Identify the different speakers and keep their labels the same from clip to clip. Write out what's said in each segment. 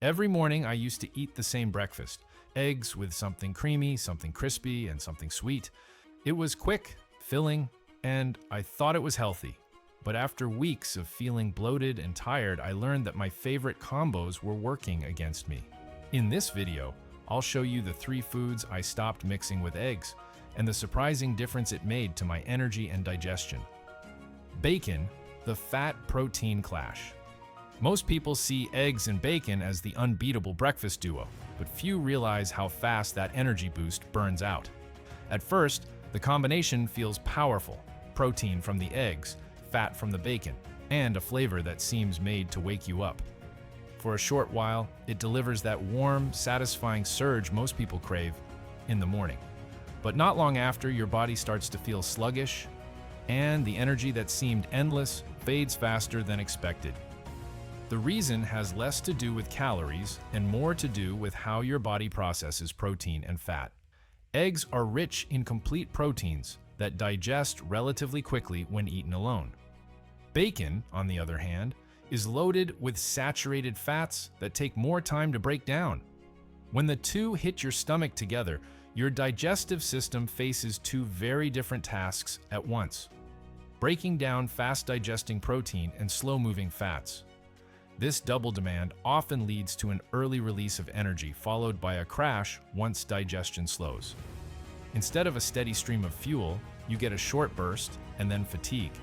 Speaker 1: Every morning, I used to eat the same breakfast: eggs with something creamy, something crispy, and something sweet. It was quick, filling, and I thought it was healthy. But after weeks of feeling bloated and tired, I learned that my favorite combos were working against me. In this video, I'll show you the 3 foods I stopped mixing with eggs and the surprising difference it made to my energy and digestion. Bacon, the fat-protein clash. Most people see eggs and bacon as the unbeatable breakfast duo, but few realize how fast that energy boost burns out. At first, the combination feels powerful: protein from the eggs, fat from the bacon, and a flavor that seems made to wake you up. For a short while, it delivers that warm, satisfying surge most people crave in the morning. But not long after, your body starts to feel sluggish, and the energy that seemed endless fades faster than expected. The reason has less to do with calories and more to do with how your body processes protein and fat. Eggs are rich in complete proteins that digest relatively quickly when eaten alone. Bacon, on the other hand, is loaded with saturated fats that take more time to break down. When the two hit your stomach together, your digestive system faces 2 very different tasks at once: breaking down fast-digesting protein and slow-moving fats. This double demand often leads to an early release of energy, followed by a crash once digestion slows. Instead of a steady stream of fuel, you get a short burst and then fatigue.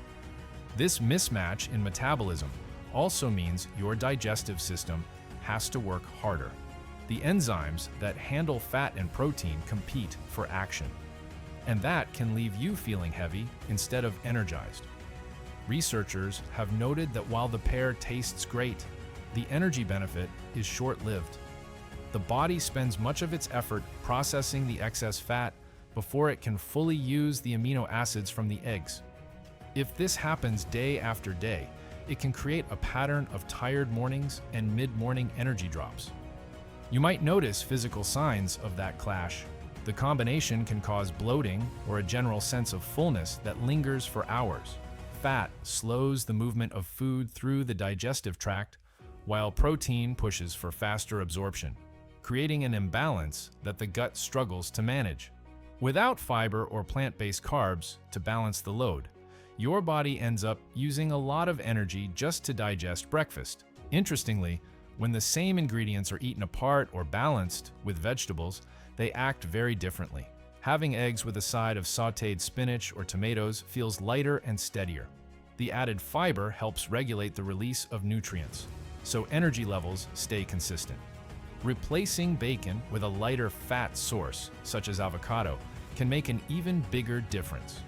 Speaker 1: This mismatch in metabolism also means your digestive system has to work harder. The enzymes that handle fat and protein compete for action, and that can leave you feeling heavy instead of energized. Researchers have noted that while the pair tastes great, the energy benefit is short-lived. The body spends much of its effort processing the excess fat before it can fully use the amino acids from the eggs. If this happens day after day, it can create a pattern of tired mornings and mid-morning energy drops. You might notice physical signs of that clash. The combination can cause bloating or a general sense of fullness that lingers for hours. Fat slows the movement of food through the digestive tract, while protein pushes for faster absorption, creating an imbalance that the gut struggles to manage. Without fiber or plant-based carbs to balance the load, your body ends up using a lot of energy just to digest breakfast. Interestingly, when the same ingredients are eaten apart or balanced with vegetables, they act very differently. Having eggs with a side of sautéed spinach or tomatoes feels lighter and steadier. The added fiber helps regulate the release of nutrients, so energy levels stay consistent. Replacing bacon with a lighter fat source, such as avocado, can make an even bigger difference.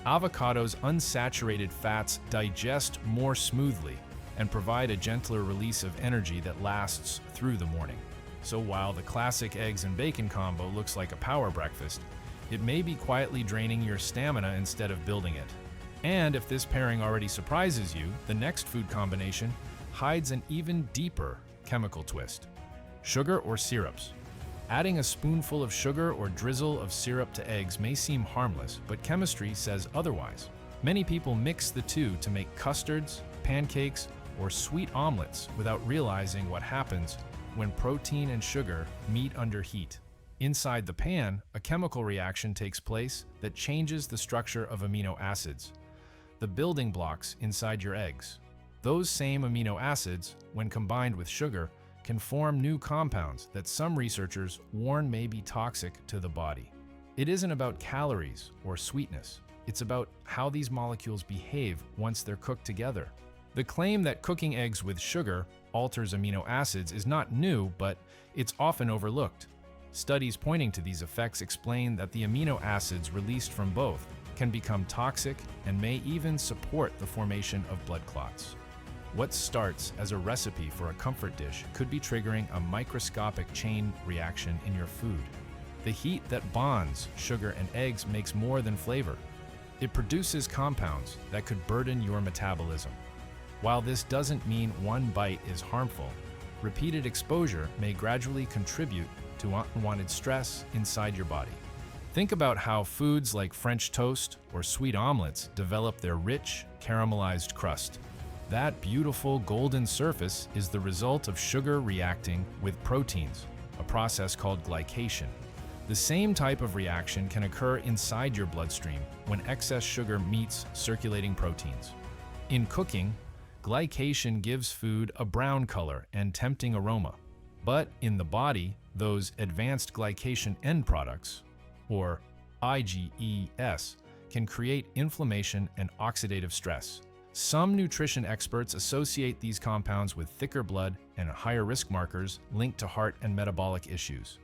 Speaker 1: Avocado's unsaturated fats digest more smoothly and provide a gentler release of energy that lasts through the morning. So while the classic eggs and bacon combo looks like a power breakfast, it may be quietly draining your stamina instead of building it. And if this pairing already surprises you, the next food combination hides an even deeper chemical twist: sugar or syrups. Adding a spoonful of sugar or drizzle of syrup to eggs may seem harmless, but chemistry says otherwise. Many people mix the two to make custards, pancakes, or sweet omelets without realizing what happens when protein and sugar meet under heat. Inside the pan, a chemical reaction takes place that changes the structure of amino acids, the building blocks inside your eggs. Those same amino acids, when combined with sugar, can form new compounds that some researchers warn may be toxic to the body. It isn't about calories or sweetness. It's about how these molecules behave once they're cooked together. The claim that cooking eggs with sugar alters amino acids is not new, but it's often overlooked. Studies pointing to these effects explain that the amino acids released from both can become toxic and may even support the formation of blood clots. What starts as a recipe for a comfort dish could be triggering a microscopic chain reaction in your food. The heat that bonds sugar and eggs makes more than flavor. It produces compounds that could burden your metabolism. While this doesn't mean one bite is harmful, repeated exposure may gradually contribute to unwanted stress inside your body. Think about how foods like French toast or sweet omelets develop their rich, caramelized crust. That beautiful golden surface is the result of sugar reacting with proteins, a process called glycation. The same type of reaction can occur inside your bloodstream when excess sugar meets circulating proteins. In cooking, glycation gives food a brown color and tempting aroma. But in the body, those advanced glycation end products, or IgEs, can create inflammation and oxidative stress. Some nutrition experts associate these compounds with thicker blood and higher risk markers linked to heart and metabolic issues.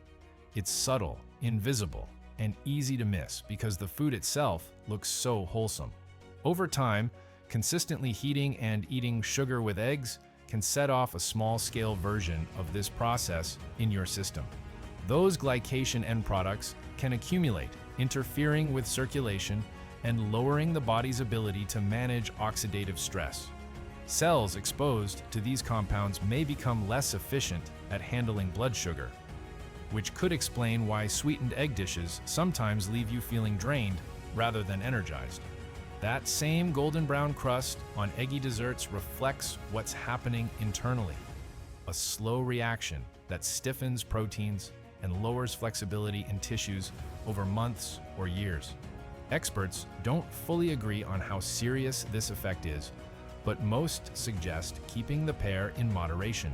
Speaker 1: It's subtle, invisible, and easy to miss because the food itself looks so wholesome. Over time, consistently heating and eating sugar with eggs can set off a small-scale version of this process in your system. Those glycation end products can accumulate, interfering with circulation and lowering the body's ability to manage oxidative stress. Cells exposed to these compounds may become less efficient at handling blood sugar, which could explain why sweetened egg dishes sometimes leave you feeling drained rather than energized. That same golden brown crust on eggy desserts reflects what's happening internally, a slow reaction that stiffens proteins and lowers flexibility in tissues over months or years. Experts don't fully agree on how serious this effect is, but most suggest keeping the pair in moderation.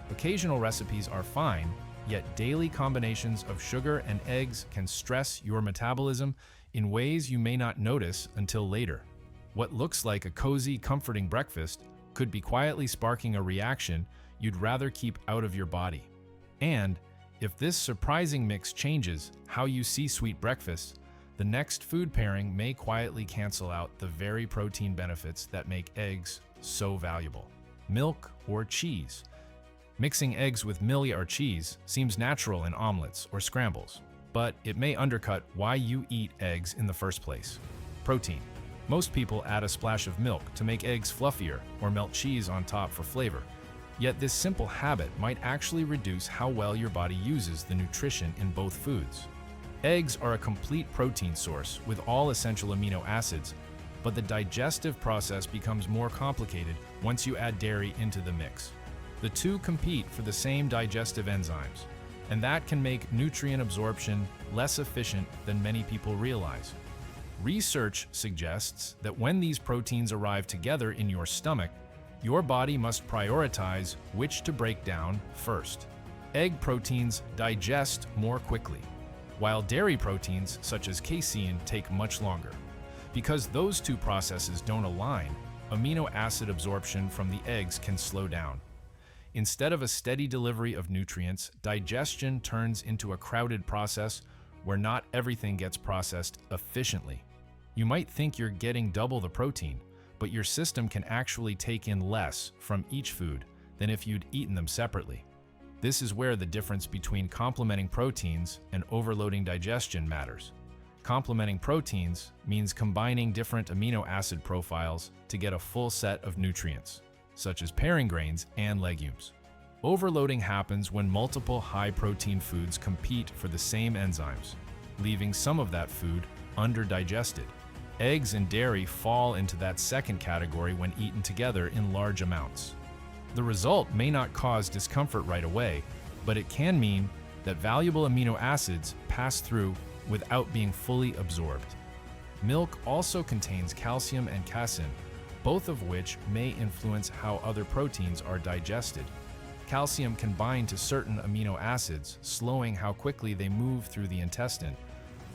Speaker 1: Occasional recipes are fine, yet daily combinations of sugar and eggs can stress your metabolism in ways you may not notice until later. What looks like a cozy, comforting breakfast could be quietly sparking a reaction you'd rather keep out of your body. And if this surprising mix changes how you see sweet breakfasts, the next food pairing may quietly cancel out the very protein benefits that make eggs so valuable. Milk or cheese. Mixing eggs with milk or cheese seems natural in omelets or scrambles, but it may undercut why you eat eggs in the first place. Protein. Most people add a splash of milk to make eggs fluffier or melt cheese on top for flavor. Yet this simple habit might actually reduce how well your body uses the nutrition in both foods. Eggs are a complete protein source with all essential amino acids, but the digestive process becomes more complicated once you add dairy into the mix. The two compete for the same digestive enzymes, and that can make nutrient absorption less efficient than many people realize. Research suggests that when these proteins arrive together in your stomach, your body must prioritize which to break down first. Egg proteins digest more quickly, while dairy proteins such as casein take much longer. Because those two processes don't align, amino acid absorption from the eggs can slow down. Instead of a steady delivery of nutrients, digestion turns into a crowded process where not everything gets processed efficiently. You might think you're getting double the protein, but your system can actually take in less from each food than if you'd eaten them separately. This is where the difference between complementing proteins and overloading digestion matters. Complementing proteins means combining different amino acid profiles to get a full set of nutrients, such as pairing grains and legumes. Overloading happens when multiple high-protein foods compete for the same enzymes, leaving some of that food underdigested. Eggs and dairy fall into that second category when eaten together in large amounts. The result may not cause discomfort right away, but it can mean that valuable amino acids pass through without being fully absorbed. Milk also contains calcium and casein, both of which may influence how other proteins are digested. Calcium can bind to certain amino acids, slowing how quickly they move through the intestine,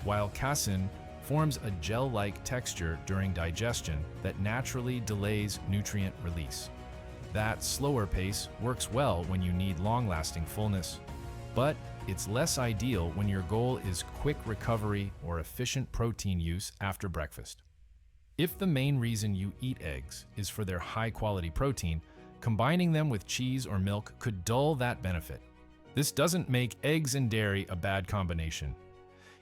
Speaker 1: while casein forms a gel-like texture during digestion that naturally delays nutrient release. That slower pace works well when you need long-lasting fullness, but it's less ideal when your goal is quick recovery or efficient protein use after breakfast. If the main reason you eat eggs is for their high-quality protein, combining them with cheese or milk could dull that benefit. This doesn't make eggs and dairy a bad combination.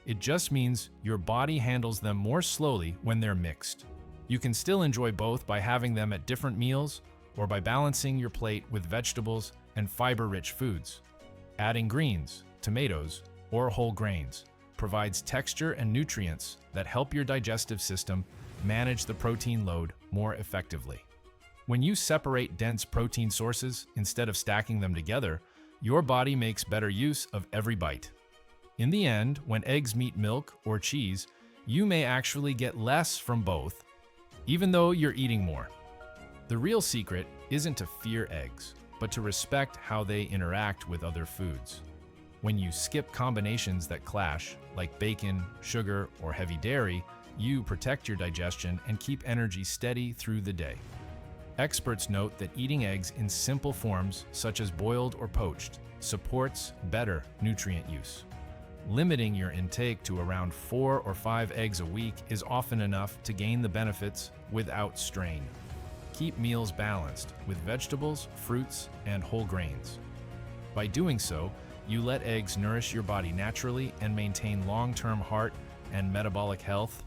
Speaker 1: It just means your body handles them more slowly when they're mixed. You can still enjoy both by having them at different meals or by balancing your plate with vegetables and fiber-rich foods. Adding greens, tomatoes, or whole grains provides texture and nutrients that help your digestive system manage the protein load more effectively. When you separate dense protein sources instead of stacking them together, your body makes better use of every bite. In the end, when eggs meet milk or cheese, you may actually get less from both, even though you're eating more. The real secret isn't to fear eggs, but to respect how they interact with other foods. When you skip combinations that clash, like bacon, sugar, or heavy dairy, you protect your digestion and keep energy steady through the day. Experts note that eating eggs in simple forms, such as boiled or poached, supports better nutrient use. Limiting your intake to around 4 or 5 eggs a week is often enough to gain the benefits without strain. Keep meals balanced with vegetables, fruits, and whole grains. By doing so, you let eggs nourish your body naturally and maintain long-term heart and metabolic health